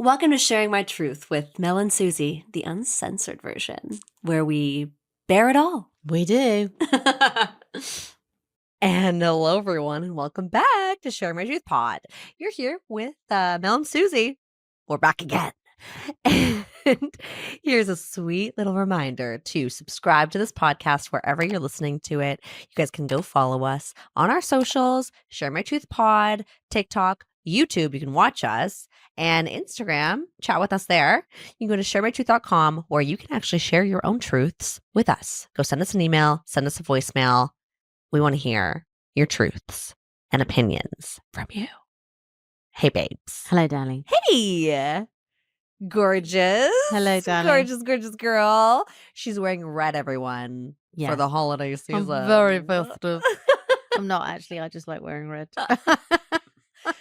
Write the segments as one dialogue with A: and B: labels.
A: Welcome to Sharing My Truth with Mel and Susie, the uncensored version, where we bear it all.
B: We do. And hello, everyone, and welcome back to Sharing My Truth Pod. You're here with Mel and Susie. We're back again. And here's a sweet little reminder to subscribe to this podcast wherever you're listening to it. You guys can go follow us on our socials, Share My Truth Pod, TikTok, YouTube. You can watch us. And Instagram, chat with us there. You can go to sharemytruth.com where you can actually share your own truths with us. Go send us an email, send us a voicemail. We want to hear your truths and opinions from you. Hey, babes.
C: Hello, darling.
B: Hey, gorgeous.
C: Hello, darling.
B: Gorgeous, gorgeous girl. She's wearing red, everyone, for the holiday season.
C: I'm very festive. I'm not actually. I just like wearing red.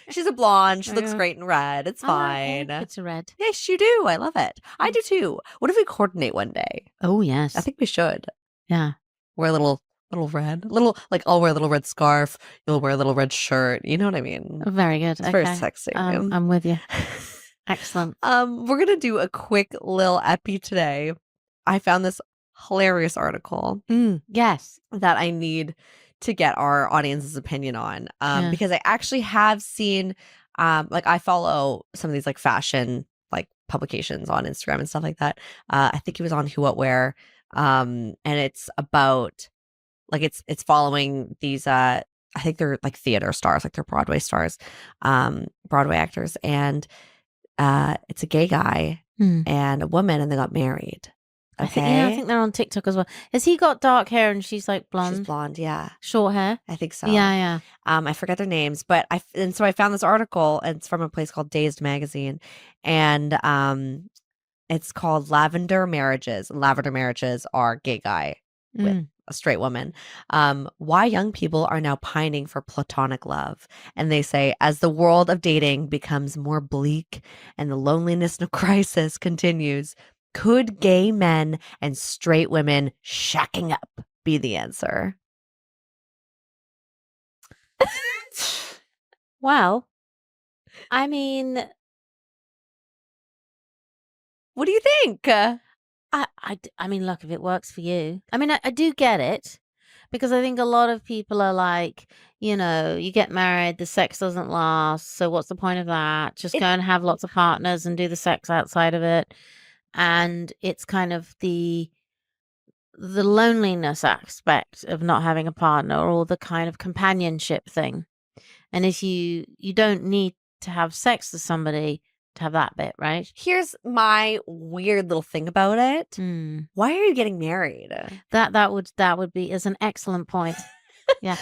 B: She's a blonde. She looks great in red. It's fine.
C: It's a red.
B: Yes, you do. I love it. I do too. What if we coordinate one day?
C: Oh, yes.
B: I think we should.
C: Yeah.
B: Wear a little red. I'll wear a little red scarf. You'll wear a little red shirt. You know what I mean?
C: Very good.
B: It's very sexy.
C: I'm with you. Excellent.
B: We're going to do a quick little epi today. I found this hilarious article.
C: Yes.
B: That I need to get our audience's opinion on. Because I actually have seen, I follow some of these like fashion like publications on Instagram and stuff like that. I think it was on Who What Wear. And it's about like it's following these I think they're like theater stars, like they're Broadway stars, Broadway actors, and it's a gay guy and a woman, and they got married. Okay.
C: I think they're on TikTok as well. Has he got dark hair and she's like blonde?
B: She's blonde, yeah.
C: Short hair?
B: I think so.
C: Yeah.
B: I forget their names, but so I found this article, and it's from a place called Dazed Magazine, and it's called Lavender Marriages. Lavender marriages are gay guy with a straight woman. Why young people are now pining for platonic love. And they say, as the world of dating becomes more bleak and the loneliness crisis continues, could gay men and straight women shacking up be the answer?
C: Well, I mean,
B: what do you think?
C: I mean, look, if it works for you. I mean, I do get it, because I think a lot of people are like, you get married, the sex doesn't last, so what's the point of that? Just go and have lots of partners and do the sex outside of it. And it's kind of the loneliness aspect of not having a partner, or the kind of companionship thing. And if you don't need to have sex with somebody to have that bit, right?
B: Here's my weird little thing about it. Why are you getting married?
C: That would be is an excellent point. Yeah.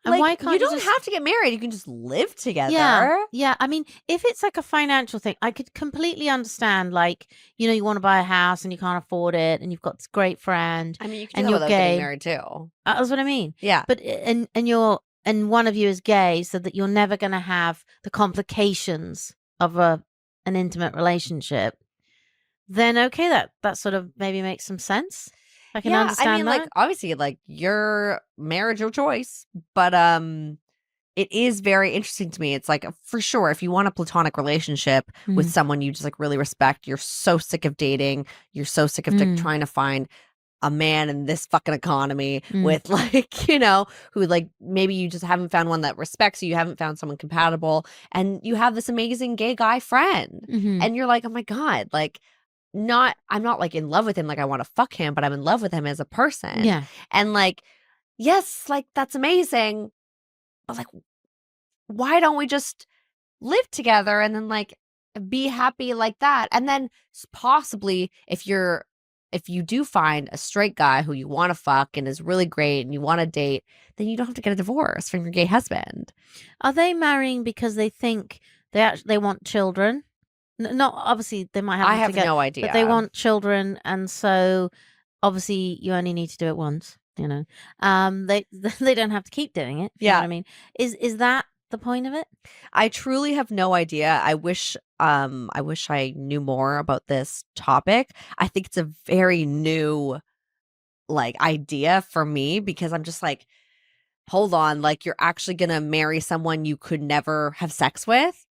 C: And
B: like,
C: why can't
B: you don't have to get married. You can just live together.
C: Yeah. I mean, if it's like a financial thing, I could completely understand. Like, you want to buy a house and you can't afford it, and you've got this great friend.
B: I mean, you can do that without getting married too.
C: That's what I mean.
B: Yeah.
C: But and one of you is gay, so that you're never going to have the complications of an intimate relationship. Then okay, that sort of maybe makes some sense. I can understand.
B: I mean,
C: that.
B: like, obviously, like, your marriage of choice, but it is very interesting to me. It's like, for sure, if you want a platonic relationship with someone you just like really respect, you're so sick of dating, you're so sick of trying to find a man in this fucking economy with like, who like maybe you just haven't found one that respects you, haven't found someone compatible, and you have this amazing gay guy friend, and you're like, oh my God, like, I'm not like in love with him, like I want to fuck him, but I'm in love with him as a person.
C: Yeah.
B: And like, yes, like that's amazing, but like, why don't we just live together and then like be happy like that? And then possibly if you do find a straight guy who you want to fuck and is really great and you want to date, then you don't have to get a divorce from your gay husband.
C: Are they marrying because they think they want children? Not obviously they might have.
B: I have no idea.
C: But they want children, and so obviously you only need to do it once. They don't have to keep doing it. You know what I mean, is that the point of it?
B: I truly have no idea. I wish I knew more about this topic. I think it's a very new like idea for me, because I'm just like, hold on, like, you're actually gonna marry someone you could never have sex with?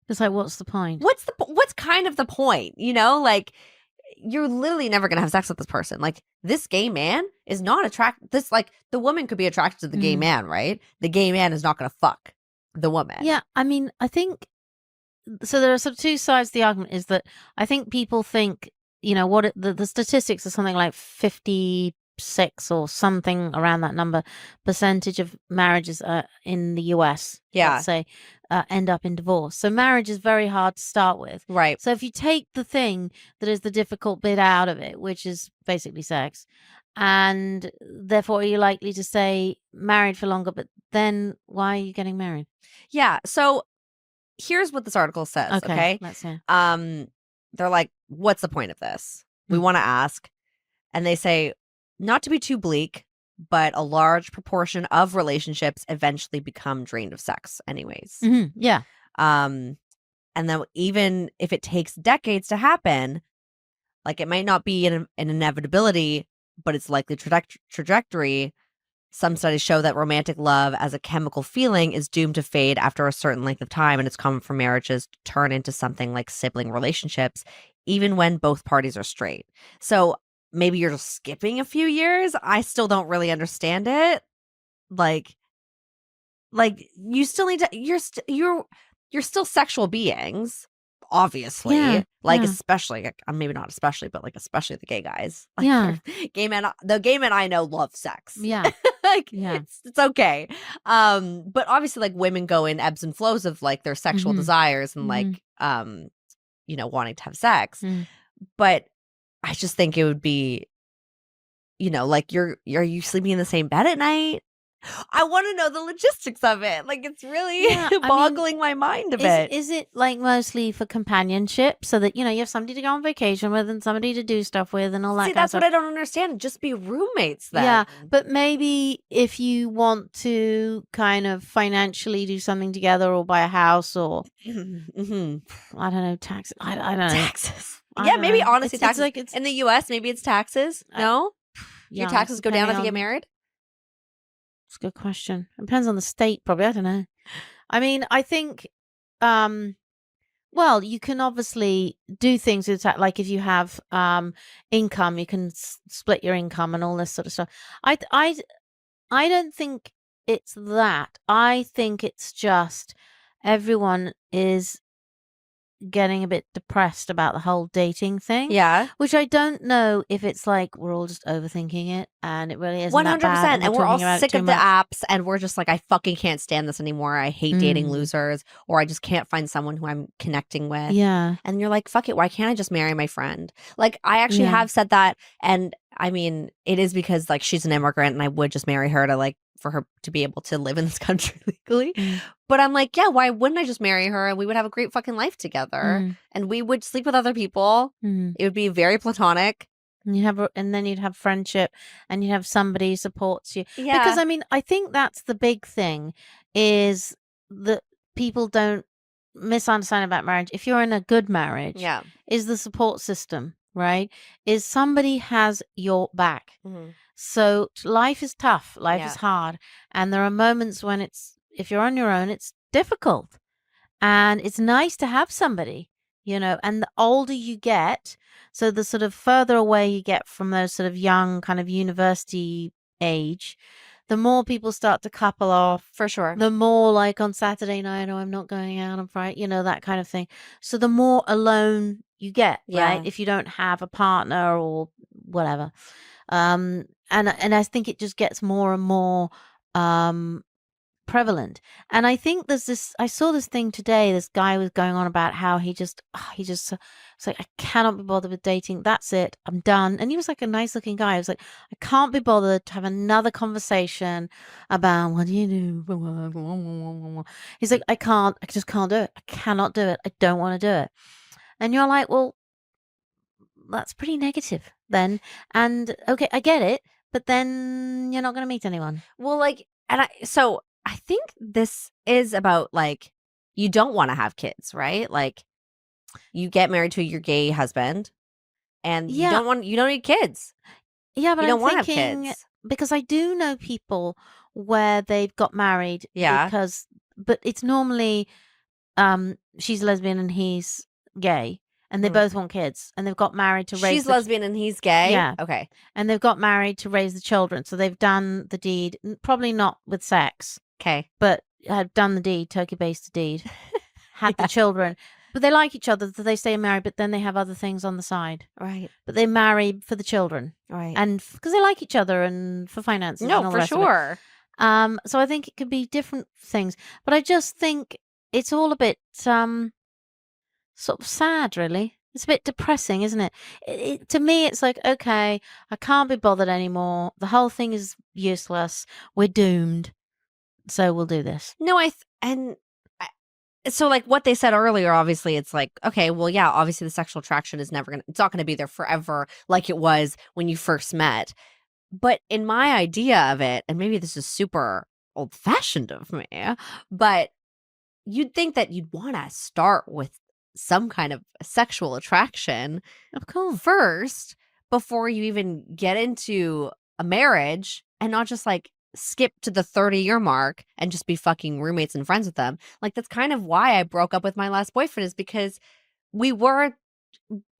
C: It's like, what's the point?
B: What's kind of the point? You know, like you're literally never gonna have sex with this person. Like this gay man is not attracted. This like the woman could be attracted to the gay man, right? The gay man is not gonna fuck the woman.
C: Yeah, I mean, I think so. There are sort of two sides to the argument. Is that I think people think, what the statistics are something like 56 or something around that number percentage of marriages in the US, let's say, end up in divorce. So marriage is very hard to start with.
B: Right.
C: So if you take the thing that is the difficult bit out of it, which is basically sex, and therefore you're likely to stay married for longer, but then why are you getting married?
B: Yeah. So here's what this article says. Okay.
C: Let's hear.
B: They're like, what's the point of this? We want to ask. And they say, not to be too bleak, but a large proportion of relationships eventually become drained of sex anyways.
C: Yeah.
B: And then even if it takes decades to happen, like it might not be an inevitability, but it's likely trajectory. Some studies show that romantic love as a chemical feeling is doomed to fade after a certain length of time, and it's common for marriages to turn into something like sibling relationships, even when both parties are straight. So maybe you're just skipping a few years. I still don't really understand it. Like you still need to. You're still sexual beings, obviously.
C: Yeah,
B: especially maybe not especially, but like especially the gay guys. Like,
C: Yeah.
B: gay men. The gay men I know love sex.
C: Yeah. Yeah.
B: It's okay. But obviously, like women go in ebbs and flows of like their sexual desires and like wanting to have sex. But I just think it would be, like are you sleeping in the same bed at night? I want to know the logistics of it. Like it's really boggling my mind a bit.
C: Is it like mostly for companionship so that, you have somebody to go on vacation with and somebody to do stuff with and all that
B: See,
C: kind of
B: that's
C: stuff?
B: what I don't understand. Just be roommates then.
C: Yeah, but maybe if you want to kind of financially do something together or buy a house or, I don't know, taxes. I don't know.
B: Taxes. Yeah, maybe
C: know.
B: honestly,
C: It's
B: taxes.
C: like
B: in the U.S., maybe it's taxes. No? Your taxes go down if you get married?
C: It's a good question. It depends on the state, probably. I don't know. I mean, I think, well, you can obviously do things with that. Like if you have income, you can split your income and all this sort of stuff. I don't think it's that. I think it's just everyone is getting a bit depressed about the whole dating thing.
B: Yeah.
C: Which I don't know if it's like we're all just overthinking it and it really isn't
B: 100%.
C: that bad.
B: And we're all
C: talking about it
B: sick
C: too
B: of the
C: much.
B: apps and we're just like, I fucking can't stand this anymore. I hate dating losers, or I just can't find someone who I'm connecting with.
C: Yeah.
B: And you're like, fuck it. Why can't I just marry my friend? Like I actually have said that. And I mean, it is because like she's an immigrant and I would just marry her to like for her to be able to live in this country legally. But I'm like, yeah, why wouldn't I just marry her and we would have a great fucking life together and we would sleep with other people. It would be very platonic.
C: And then you'd have friendship and you'd have somebody who supports you.
B: Yeah.
C: Because I mean, I think that's the big thing is that people don't misunderstand about marriage. If you're in a good marriage, is the support system, right? Is somebody has your back. So life is tough. Life is hard. And there are moments when if you're on your own, it's difficult. And it's nice to have somebody, and the older you get, so the sort of further away you get from those sort of young kind of university age, the more people start to couple off.
B: For sure.
C: The more like on Saturday night, I'm not going out on Friday, that kind of thing. So the more alone you get, right? If you don't have a partner or whatever. And I think it just gets more and more prevalent. And I think I saw this thing today, this guy was going on about how he just it's like, I cannot be bothered with dating. That's it. I'm done. And he was like a nice looking guy. I was like, I can't be bothered to have another conversation about what do you do? He's like, I just can't do it. I cannot do it. I don't want to do it. And you're like, well, that's pretty negative then. And okay, I get it, but then you're not going to meet anyone.
B: Well, like, so I think this is about like, you don't want to have kids, right? Like you get married to your gay husband and you don't need kids.
C: Yeah, but
B: you don't
C: I'm
B: want to have
C: thinking,
B: kids.
C: because I do know people where they've got married
B: Yeah.
C: but it's normally she's lesbian and he's gay, and they both want kids, and they've got married to raise.
B: She's lesbian and he's gay.
C: Yeah.
B: Okay.
C: And they've got married to raise the children, so they've done the deed, probably not with sex,
B: Okay.
C: but had done the deed, turkey-based deed, had the children. But they like each other, so they stay married, but then they have other things on the side.
B: Right.
C: But they marry for the children.
B: Right.
C: And because they like each other and for finances. And all
B: No,
C: the
B: for
C: rest of it.
B: sure.
C: So I think it could be different things. But I just think it's all a bit sort of sad, really. It's a bit depressing, isn't it? To me, it's like, okay, I can't be bothered anymore. The whole thing is useless. We're doomed. So we'll do this.
B: No, so like what they said earlier, obviously it's like, okay, well, yeah, obviously the sexual attraction is it's not going to be there forever like it was when you first met. But in my idea of it, and maybe this is super old fashioned of me, but you'd think that you'd want to start with some kind of sexual attraction
C: Of course.
B: first before you even get into a marriage, and not just like skip to the 30-year mark and just be fucking roommates and friends with them. Like, that's kind of why I broke up with my last boyfriend, is because we were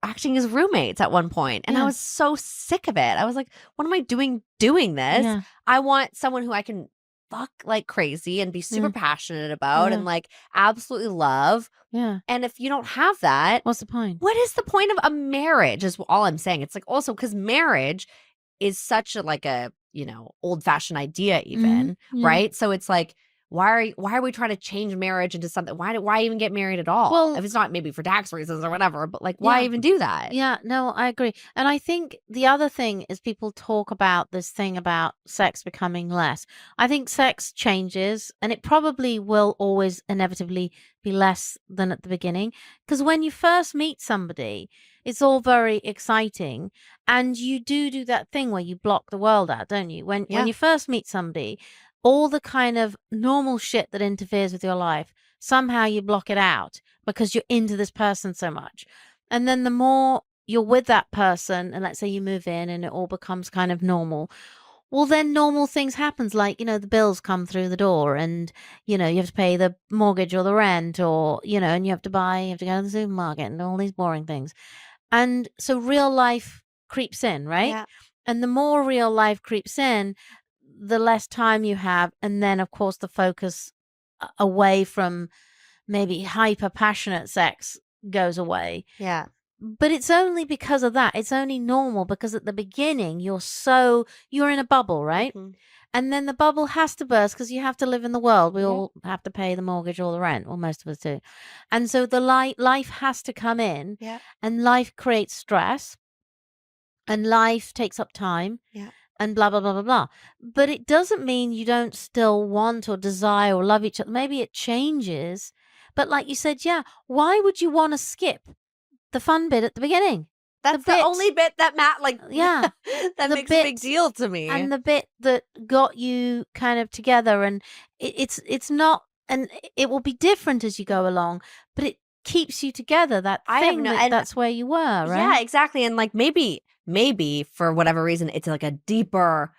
B: acting as roommates at one point, and I was so sick of it. I was like, what am I doing this?
C: Yeah.
B: I want someone who I can fuck like crazy and be super passionate about and like absolutely love.
C: Yeah.
B: And if you don't have that,
C: What's the point?
B: what is the point of a marriage is all I'm saying. It's like, also because marriage is such a like a, old fashioned idea even, right? So it's like, why are we trying to change marriage into something? Why even get married at all?
C: Well,
B: if it's not maybe for tax reasons or whatever, but like, why even do that?
C: Yeah, no, I agree. And I think the other thing is people talk about this thing about sex becoming less. I think sex changes, and it probably will always inevitably be less than at the beginning. Because when you first meet somebody, it's all very exciting. And you do that thing where you block the world out, don't you? When you first meet somebody, all the kind of normal shit that interferes with your life, somehow you block it out because you're into this person so much. And then the more you're with that person, and let's say you move in and it all becomes kind of normal, well, then normal things happens, like, the bills come through the door, and, you have to pay the mortgage or the rent, or, and you have to go to the supermarket and all these boring things. And so real life creeps in, right?
B: Yeah.
C: And the more real life creeps in, the less time you have. And then, of course, the focus away from maybe hyper passionate sex goes away.
B: Yeah.
C: But it's only because of that. It's only normal because at the beginning you're in a bubble, right? And then the bubble has to burst because you have to live in the world. We all have to pay the mortgage or the rent, or most of us do. And so the life has to come in, and life creates stress, and life takes up time. And blah, blah, blah, blah, blah. But it doesn't mean you don't still want or desire or love each other. Maybe it changes. But like you said, why would you want to skip the fun bit at the beginning?
B: That's the only bit that Matt, like, that makes a big deal to me.
C: And the bit that got you kind of together. And it's not, and it will be different as you go along, but it keeps you together. That's where you were, right?
B: Yeah, exactly. And like, maybe for whatever reason, it's like a deeper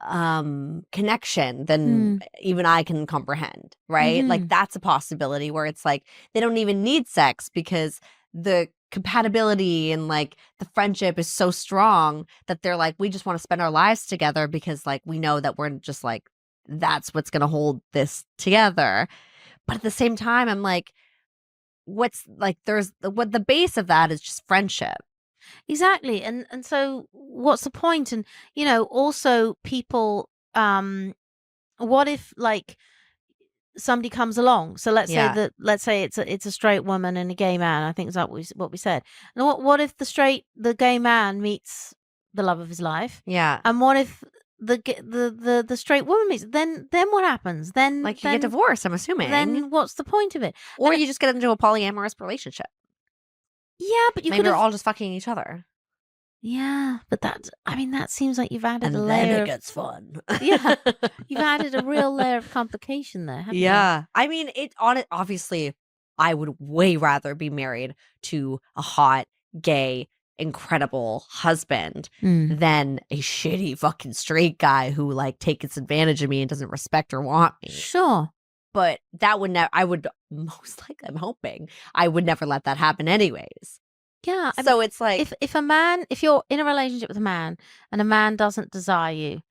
B: connection than even I can comprehend, right? Like, that's a possibility where it's like they don't even need sex because the compatibility and like the friendship is so strong that they're like, we just want to spend our lives together because like we know that we're just like, that's what's gonna hold this together. But at the same time, I'm like, what's like, what the base of that is just friendship.
C: Exactly. And so what's the point? And, also people, what if like somebody comes along? So let's say it's a straight woman and a gay man. I think is that what we said. And what if the gay man meets the love of his life?
B: Yeah.
C: And what if the straight woman meets? Then what happens? Then
B: you get divorced, I'm assuming.
C: Then what's the point of it?
B: Or you just get into a polyamorous relationship.
C: Yeah, but
B: maybe they're all just fucking each other.
C: Yeah, but that seems like you've added
B: and
C: a layer.
B: Then it gets fun.
C: Yeah, you've added a real layer of complication there, haven't you?
B: I mean, obviously, I would way rather be married to a hot, gay, incredible husband than a shitty fucking straight guy who like takes advantage of me and doesn't respect or want me.
C: Sure.
B: but that would never, I would most likely, I'm hoping, I would never let that happen anyways.
C: Yeah.
B: So it's like,
C: if you're in a relationship with a man and a man doesn't desire you,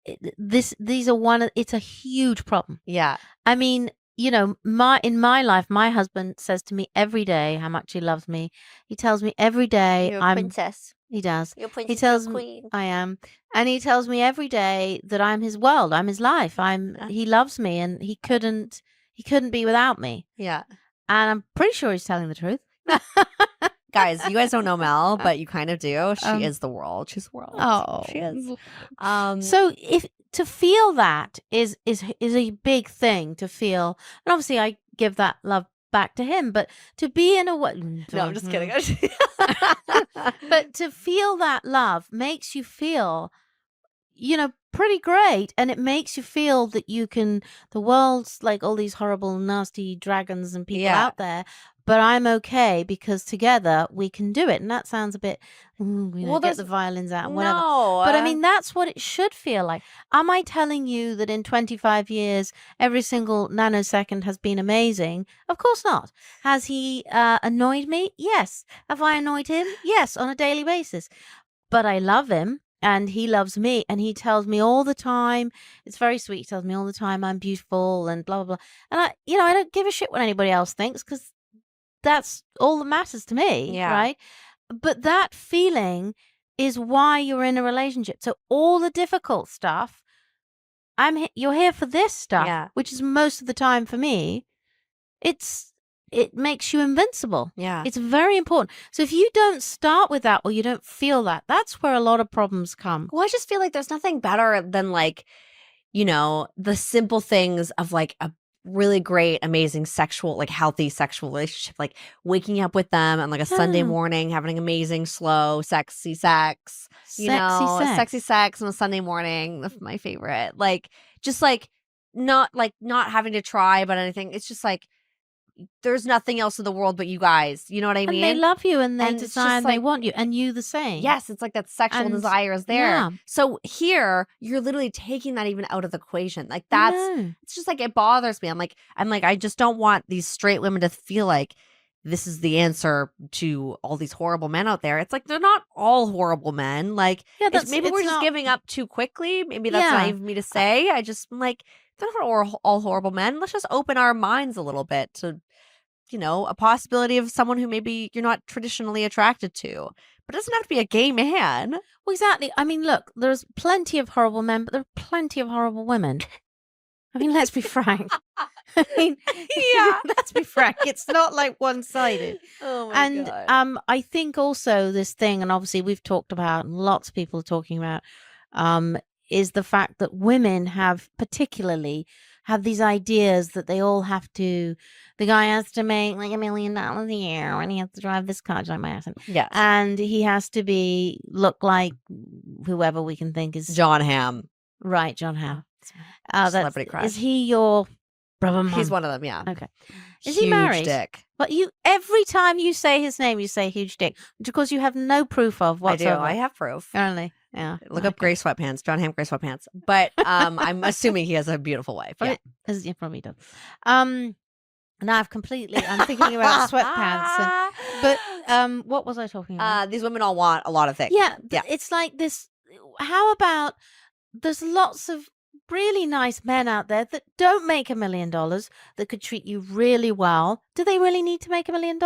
C: it's a huge problem.
B: yeah.
C: I mean, you know, in my life, my husband says to me every day how much he loves me. He tells me every day
B: princess.
C: he does.
B: You're a princess.
C: He tells
B: you're a
C: me
B: queen.
C: I am. And he tells me every day that I'm his world, I'm his life. He loves me and he couldn't be without me.
B: Yeah.
C: And I'm pretty sure he's telling the truth.
B: Guys, you guys don't know Mel, but you kind of do. She
C: Um,
B: is the world. She's the world.
C: Oh,
B: She is.
C: So if to feel that is a big thing to feel, and obviously I give that love back to him, but to be in a way,
B: No, I'm just kidding.
C: but to feel that love makes you feel, you know, pretty great, and it makes you feel that the world's like all these horrible, nasty dragons and people
B: Yeah.
C: out there, but I'm okay because together we can do it. And that sounds a bit, get the violins out and whatever.
B: No.
C: But I mean, that's what it should feel like. Am I telling you that in 25 years, every single nanosecond has been amazing? Of course not. Has he annoyed me? Yes. Have I annoyed him? Yes, on a daily basis. But I love him. And he loves me, and he tells me all the time. It's very sweet. He tells me all the time I'm beautiful and blah blah blah. And I don't give a shit what anybody else thinks because that's all that matters to me,
B: Yeah.
C: right? But that feeling is why you're in a relationship. So all the difficult stuff, you're here for this stuff,
B: Yeah.
C: which is most of the time for me. It makes you invincible.
B: Yeah.
C: It's very important. So if you don't start with that or you don't feel that, that's where a lot of problems come.
B: Well, I just feel like there's nothing better than like, you know, the simple things of like a really great, amazing sexual, like healthy sexual relationship, like waking up with them on like a Sunday
C: Yeah.
B: morning, having amazing, slow, sexy sex, sexy sex on a Sunday morning. That's my favorite. Like, just like not having to try about anything. It's just like, there's nothing else in the world but you guys. You know what I mean?
C: And they love you and they
B: And it's
C: desire
B: just
C: and they
B: like-
C: want you and you the same.
B: Yes, it's like that sexual
C: And-
B: desire is there.
C: yeah.
B: So here, you're literally taking that even out of the equation. Like
C: I
B: that's
C: know.
B: it's just like it bothers me. I'm like I just don't want these straight women to feel like this is the answer to all these horrible men out there. It's like they're not all horrible men. Like
C: Yeah,
B: maybe we're just
C: not-
B: giving up too quickly. Maybe that's
C: Yeah.
B: naive of me to say. I just I'm like they're not all horrible men. Let's just open our minds a little bit to, you know, a possibility of someone who maybe you're not traditionally attracted to. But it doesn't have to be a gay man.
C: Well, exactly. I mean, look, there's plenty of horrible men, but there are plenty of horrible women. I mean, let's be frank. I mean,
B: Yeah.
C: let's be frank. It's not like one-sided.
B: Oh my
C: And
B: god.
C: I think also this thing, and obviously we've talked about, and lots of people are talking about, is the fact that women particularly have these ideas that they all have to. The guy has to make like $1 million a year, and he has to drive this car, like my accent,
B: Yes.
C: and he has to look like whoever we can think is
B: John Hamm.
C: right, John Hamm.
B: Celebrity crush.
C: Is he your brother?
B: He's one of them, yeah.
C: Okay. Is he
B: Huge
C: married?
B: dick.
C: But every time you say his name, you say huge dick, which of course you have no proof of whatsoever.
B: I do. I have proof.
C: Only, yeah.
B: Look up gray sweatpants, John Hamm gray sweatpants. But I'm assuming he has a beautiful wife. Yeah.
C: He probably does. Now I'm thinking about sweatpants. But what was I talking about?
B: These women all want a lot of things.
C: Yeah,
B: Yeah.
C: it's like this. How about there's lots of really nice men out there that don't make $1 million that could treat you really well. Do they really need to make $1 million?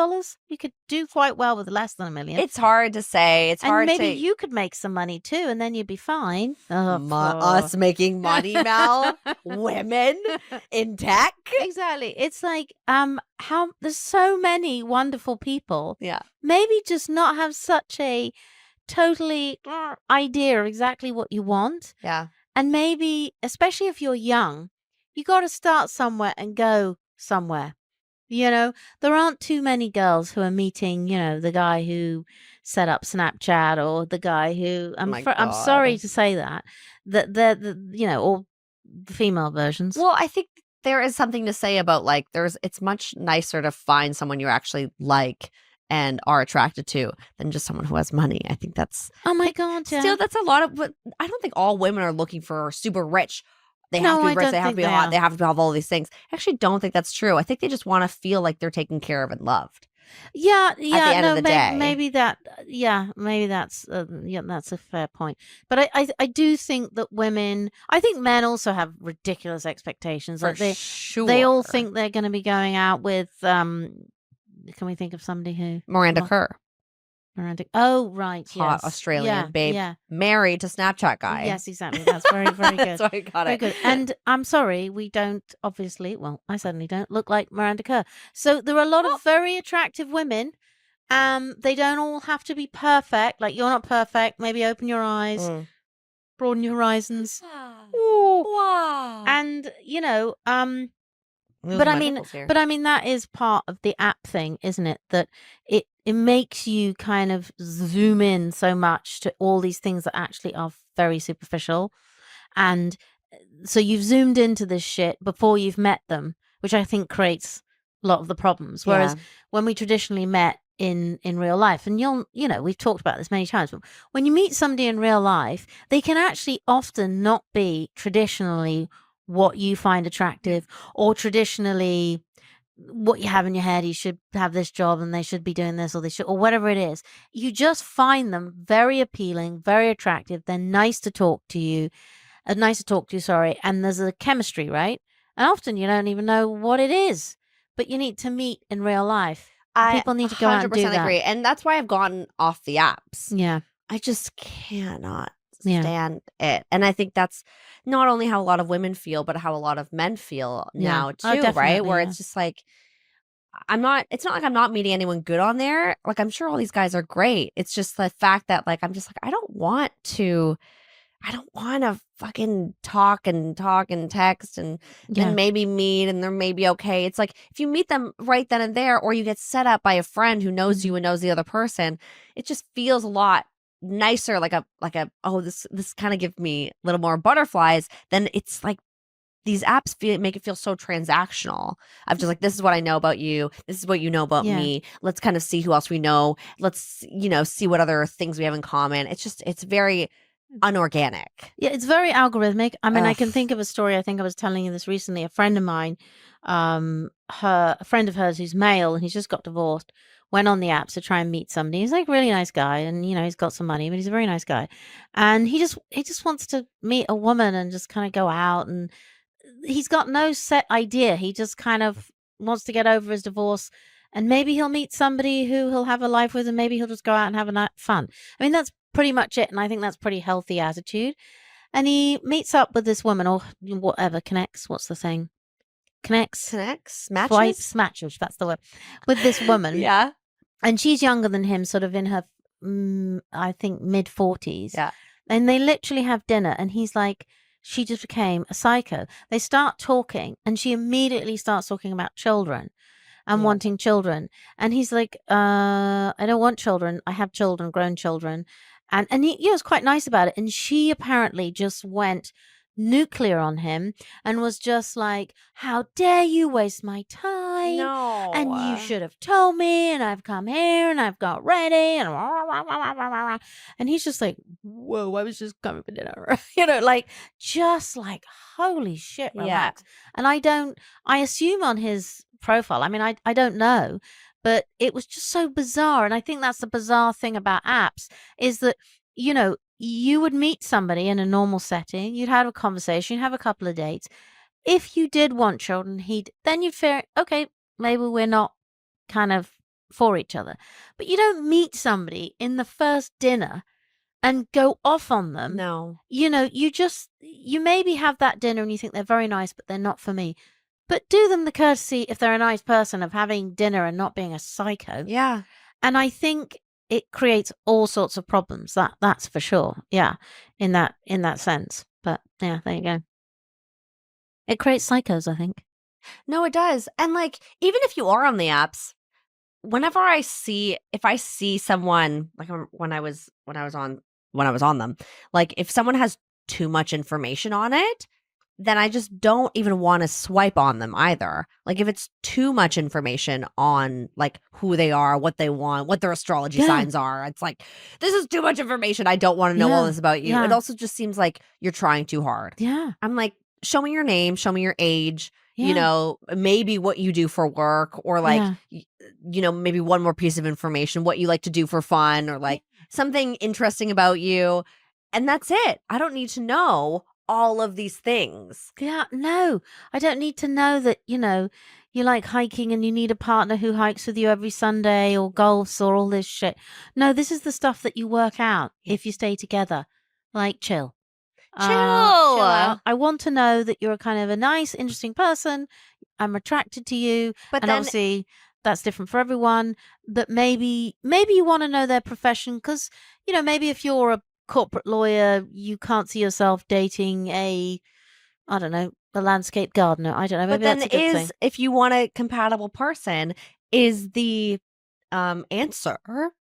C: You could do quite well with less than $1 million.
B: It's hard to say. It's
C: and
B: hard
C: maybe
B: to
C: you could make some money too, and then you'd be fine.
B: us making money, Mel. Women in tech.
C: Exactly. It's like how there's so many wonderful people.
B: Yeah.
C: Maybe just not have such a totally idea of exactly what you want.
B: Yeah.
C: And maybe, especially if you're young, you got to start somewhere and go somewhere. You know, there aren't too many girls who are meeting, you know, the guy who set up Snapchat or the guy who I'm sorry to say that they're you know, or the female versions.
B: Well, I think there is something to say about like it's much nicer to find someone you actually like and are attracted to than just someone who has money. I think that's
C: oh my god, yeah.
B: still that's a lot of. But I don't think all women are looking for super rich, they have to
C: No,
B: be
C: I
B: rich,
C: don't
B: they have to
C: think
B: be
C: they
B: hot,
C: are.
B: they have to have all these things. I actually don't think that's true. I think they just want to feel like they're taken care of and loved
C: Yeah,
B: at the
C: yeah,
B: end of
C: no,
B: the day.
C: maybe that, yeah, maybe that's, yeah, that's a fair point. But I do think that women, I think men also have ridiculous expectations.
B: For
C: Like they
B: sure.
C: all think they're going to be going out with, can we think of somebody who?
B: Miranda
C: Come on,
B: Kerr,
C: Miranda. Oh, right,
B: hot
C: yes,
B: Australian
C: yeah,
B: babe,
C: yeah,
B: married to Snapchat guy.
C: yes, exactly. That's very, very
B: That's
C: good.
B: why I got
C: Very
B: it.
C: good. And I'm sorry, we don't obviously, well, I certainly don't look like Miranda Kerr. So there are a lot of very attractive women. They don't all have to be perfect. Like you're not perfect. Maybe open your eyes,
B: Mm.
C: broaden your horizons.
B: Ooh.
A: Wow.
C: And
B: Losing
C: but I
B: my
C: mean,
B: nipples here.
C: that is part of the app thing, isn't it? That it makes you kind of zoom in so much to all these things that actually are very superficial, and so you've zoomed into this shit before you've met them, which I think creates a lot of the problems. Whereas
B: Yeah.
C: when we traditionally met in real life, and we've talked about this many times, but when you meet somebody in real life, they can actually often not be traditionally what you find attractive or traditionally what you have in your head. You should have this job and they should be doing this, or they should, or whatever it is. You just find them very appealing, very attractive. They're nice to talk to you, sorry, and there's a chemistry, right? And often you don't even know what it is, but you need to meet in real life.
B: I
C: People need to go out and do
B: 100%
C: that.
B: agree. And that's why I've gotten off the apps.
C: Yeah.
B: I just cannot
C: Yeah.
B: stand it. And I think that's not only how a lot of women feel, but how a lot of men feel
C: Yeah.
B: now
C: Oh,
B: too, right?
C: definitely,
B: Where
C: yeah.
B: it's just like it's not like I'm not meeting anyone good on there. Like I'm sure all these guys are great. It's just the fact that like I'm just like I don't want to fucking talk and text and
C: Yeah.
B: then maybe meet and they're maybe okay. It's like if you meet them right then and there, or you get set up by a friend who knows you and knows the other person, it just feels a lot nicer. Like a oh, this kind of gives me a little more butterflies. Then it's like these apps make it feel so transactional. I'm just like, this is what I know about you. This is what you know about
C: Yeah.
B: me. Let's kind of see who else we know. Let's, see what other things we have in common. It's very unorganic.
C: Yeah, it's very algorithmic. I mean, I can
B: Ugh.
C: think of a story. I think I was telling you this recently. A friend of mine, a friend of hers who's male, and he's just got divorced, went on the apps to try and meet somebody. He's like a really nice guy, and he's got some money, but he's a very nice guy. And he just wants to meet a woman and just kind of go out, and he's got no set idea. He just kind of wants to get over his divorce, and maybe he'll meet somebody who he'll have a life with, and maybe he'll just go out and have fun. I mean, that's pretty much it, and I think that's pretty healthy attitude. And he meets up with this woman, or whatever, connects. What's the thing? Connects,
B: Matches?
C: swipes, matches. That's the word. With this woman,
B: Yeah.
C: and she's younger than him, sort of in her, I think, mid-40s.
B: Yeah.
C: And they literally have dinner, and he's like, she just became a psycho. They start talking, and she immediately starts talking about children and
B: Yeah.
C: wanting children. And he's like, I don't want children. I have children, grown children. And he was quite nice about it. And she apparently just went nuclear on him and was just like, how dare you waste my time?
B: No.
C: And you should have told me, and I've come here and I've got ready and and he's just like, whoa, I was just coming for dinner. Like just like, holy shit,
B: Yeah.
C: relax. And I assume on his profile, I mean, I don't know, but it was just so bizarre. And I think that's the bizarre thing about apps is that, you would meet somebody in a normal setting, you'd have a conversation, you'd have a couple of dates. If you did want children, then you'd feel, okay, maybe we're not kind of for each other. But you don't meet somebody in the first dinner and go off on them.
B: No.
C: You maybe have that dinner and you think they're very nice, but they're not for me. But do them the courtesy, if they're a nice person, of having dinner and not being a psycho.
B: Yeah.
C: And I think it creates all sorts of problems. That's for sure. Yeah, in that sense. But yeah, there you go. It creates psychos, I think.
B: No, it does. And like, even if you are on the apps, if I see someone like when I was on them, like if someone has too much information on it, then I just don't even want to swipe on them either. Like if it's too much information on like who they are, what they want, what their astrology signs are, it's like, this is too much information. I don't want to know all this about you.
C: Yeah.
B: It also just seems like you're trying too hard.
C: Yeah.
B: I'm like, show me your name, show me your age,
C: Yeah.
B: you know, maybe what you do for work, or like,
C: Yeah.
B: you know, maybe one more piece of information, what you like to do for fun, or like something interesting about you. And that's it. I don't need to know all of these things.
C: Yeah, no, I don't need to know that, you know, you like hiking and you need a partner who hikes with you every Sunday or golfs or all this shit. No, this is the stuff that you work out if you stay together. Like, chill.
B: Chill.
C: Chill out. I want to know that you're a kind of a nice, interesting person. I'm attracted to you.
B: But
C: And
B: then
C: obviously that's different for everyone. But maybe you want to know their profession because, you know, maybe if you're a corporate lawyer, you can't see yourself dating I don't know, a landscape gardener. I don't know.
B: But
C: Maybe
B: then
C: that's a good thing.
B: if you want a compatible person, is the answer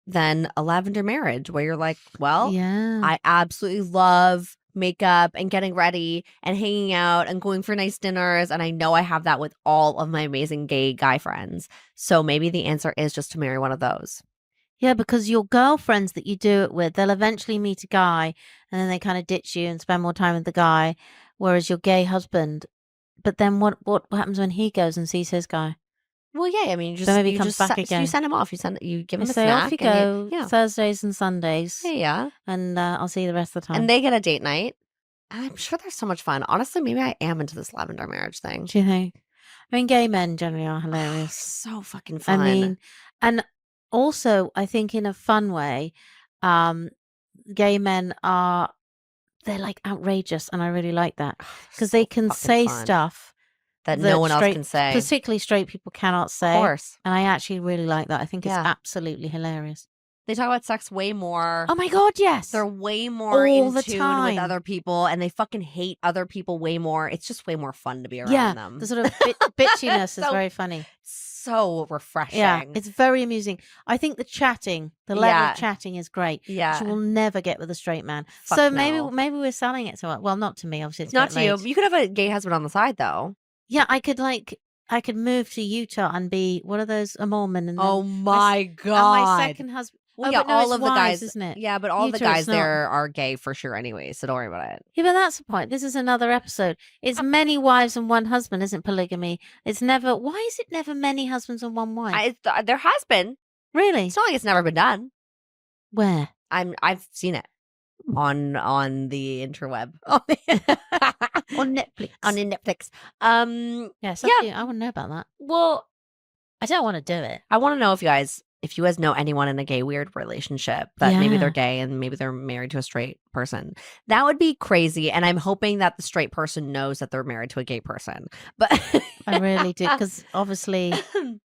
B: then a lavender marriage where you're like, well,
C: Yeah.
B: I absolutely love makeup and getting ready and hanging out and going for nice dinners, and I know I have that with all of my amazing gay guy friends. So maybe the answer is just to marry one of those.
C: Yeah, because your girlfriends that you do it with, they'll eventually meet a guy and then they kind of ditch you and spend more time with the guy. Whereas your gay husband, but then what happens when he goes and sees his guy?
B: Well, yeah, I mean,
C: So maybe he
B: you
C: comes
B: just
C: back
B: you
C: again.
B: send him off. You give
C: I
B: him a
C: say,
B: snack.
C: off you
B: and
C: go,
B: yeah.
C: Thursdays and Sundays,
B: Yeah.
C: and I'll see you the rest of the time.
B: And they get a date night. I'm sure they're so much fun. Honestly, maybe I am into this lavender marriage thing.
C: Do you think? I mean, gay men generally are
B: Oh,
C: hilarious.
B: so fucking fun.
C: I mean, and also I think in a fun way, gay men they're like outrageous, and I really like that because they can say stuff
B: that no one else
C: straight,
B: can say.
C: particularly straight people cannot say.
B: Of course.
C: And I actually really like that. I think it's
B: Yeah.
C: absolutely hilarious.
B: They talk about sex way more.
C: Oh my God, yes.
B: They're way more
C: All
B: in
C: the
B: tune
C: time.
B: with other people, and they fucking hate other people way more. It's just way more fun to be around
C: Yeah,
B: them.
C: the sort of bitchiness is
B: So-
C: very funny.
B: So refreshing.
C: Yeah, it's very amusing. I think the level
B: Yeah.
C: of chatting is great.
B: Yeah.
C: Which you will never get with a straight man.
B: Fuck
C: so
B: no.
C: maybe we're selling it to well, not to me, obviously. It's
B: Not
C: a
B: to
C: bit
B: you.
C: late.
B: You could have a gay husband on the side, though.
C: Yeah, I could move to Utah and be one of those a Mormon. And
B: Oh
C: then
B: my God.
C: And my second husband.
B: Well,
C: oh,
B: yeah,
C: but no,
B: all
C: it's
B: of the
C: wives,
B: guys,
C: isn't it?
B: Yeah, but all the
C: Utah,
B: guys
C: it's not.
B: there are gay for sure anyway, so don't worry about it.
C: Yeah, but that's the point. This is another episode. It's many wives and one husband, isn't polygamy? It's never. Why is it never many husbands and one wife?
B: There has been.
C: Really?
B: It's not like it's never been done.
C: Where?
B: I've seen it on the interweb.
C: On Netflix.
B: On Netflix.
C: Yes.
B: Yeah.
C: I want to know about that.
B: Well,
C: I don't want to do it.
B: I want to know if you guys know anyone in a gay weird relationship that maybe they're gay and maybe they're married to a straight person. That would be crazy. And I'm hoping that the straight person knows that they're married to a gay person. But
C: I really do, because obviously,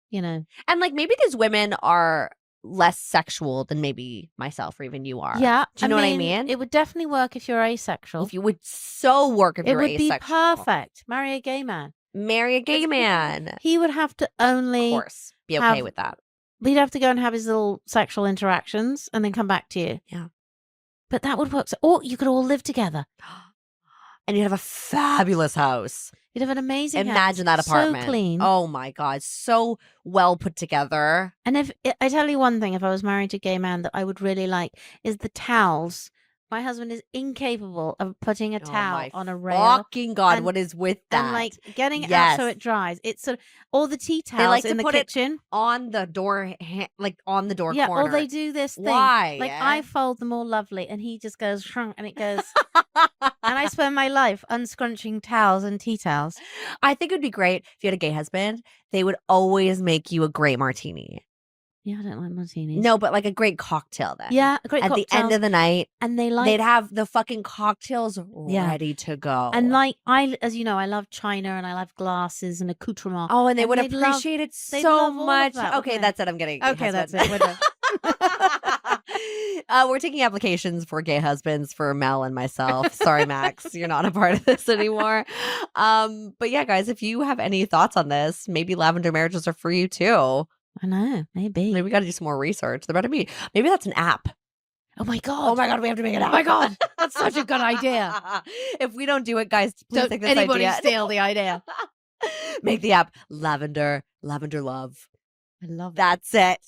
C: you know.
B: And like maybe these women are less sexual than maybe myself or even you are.
C: Yeah.
B: Do you know what I mean?
C: It would definitely work if you're asexual.
B: If you would so work if
C: it
B: you're
C: would
B: asexual.
C: be perfect. Marry a gay man.
B: Marry a gay man.
C: He would have to only.
B: Of course. Be okay with that.
C: He'd have to go and have his little sexual interactions and then come back to you.
B: Yeah.
C: But that would work. Or you could all live together.
B: And you'd have a fabulous house.
C: You'd have an amazing
B: Imagine that apartment.
C: So clean.
B: Oh my God. So well put together.
C: And if I tell you one thing, if I was married to a gay man that I would really like is the towels. My husband is incapable of putting a towel on a rail.
B: Fucking God,
C: and-
B: what is with that?
C: And like getting it out so it dries. It's sort of all the tea towels
B: like
C: in
B: to
C: the
B: put it
C: kitchen.
B: on the door, like on the door
C: Yeah,
B: corner.
C: or they do this thing.
B: Why?
C: Like I fold them all lovely, and he just goes shrunk, and it goes. And I spend my life unscrunching towels and tea towels.
B: I think it would be great if you had a gay husband. They would always make you a great martini.
C: Yeah, I don't like martinis.
B: No, but like a great cocktail then.
C: Yeah, a great
B: At
C: cocktail.
B: the end of the night,
C: and
B: they'd have the fucking cocktails
C: Yeah.
B: ready to go.
C: And like as you know, I love china and I love glasses and accoutrement.
B: oh, and they would
C: they'd love-
B: appreciate it
C: they'd
B: so
C: love all of
B: much.
C: that, wouldn't
B: Okay,
C: they?
B: that's it. I'm getting a gay
C: Okay, that's
B: husband.
C: it. We're done.
B: We're taking applications for gay husbands for Mel and myself. Sorry, Max, you're not a part of this anymore. But yeah, guys, if you have any thoughts on this, maybe lavender marriages are for you too.
C: I know, maybe.
B: Maybe we got to do some more research. There better be. Maybe that's an app.
C: Oh my god!
B: Oh my God, we have to make it
C: Oh
B: app.
C: my God, that's such a good idea.
B: If we don't do it, guys, please
C: Don't
B: take this
C: anybody
B: idea.
C: steal the idea.
B: Make the app lavender love.
C: I love
B: That's it.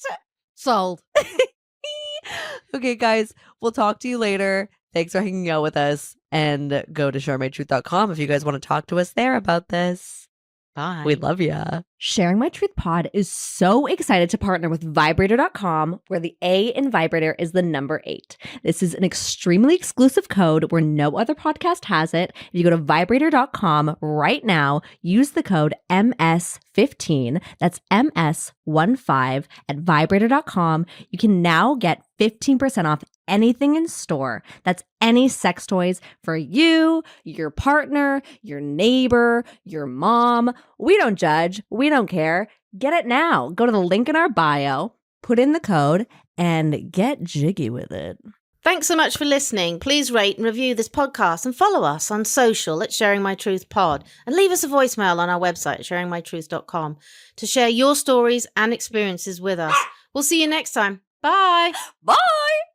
C: Sold.
B: Okay, guys, we'll talk to you later. Thanks for hanging out with us. And go to sharemytruth.com if you guys want to talk to us there about this.
C: Bye.
B: We love ya.
A: Sharing My Truth Pod is so excited to partner with Vibrator.com, where the A in Vibrator is the number 8. This is an extremely exclusive code where no other podcast has it. If you go to Vibrator.com right now, use the code MS15, that's MS15 at Vibrator.com. You can now get 15% off anything in store. That's any sex toys for you, your partner, your neighbor, your mom. We don't judge. We don't care. Get it now. Go to the link in our bio, put in the code, and get jiggy with it.
C: Thanks so much for listening. Please rate and review this podcast and follow us on social at Sharing My Truth Pod, and leave us a voicemail on our website, sharingmytruth.com, to share your stories and experiences with us. We'll see you next time. Bye.
A: Bye.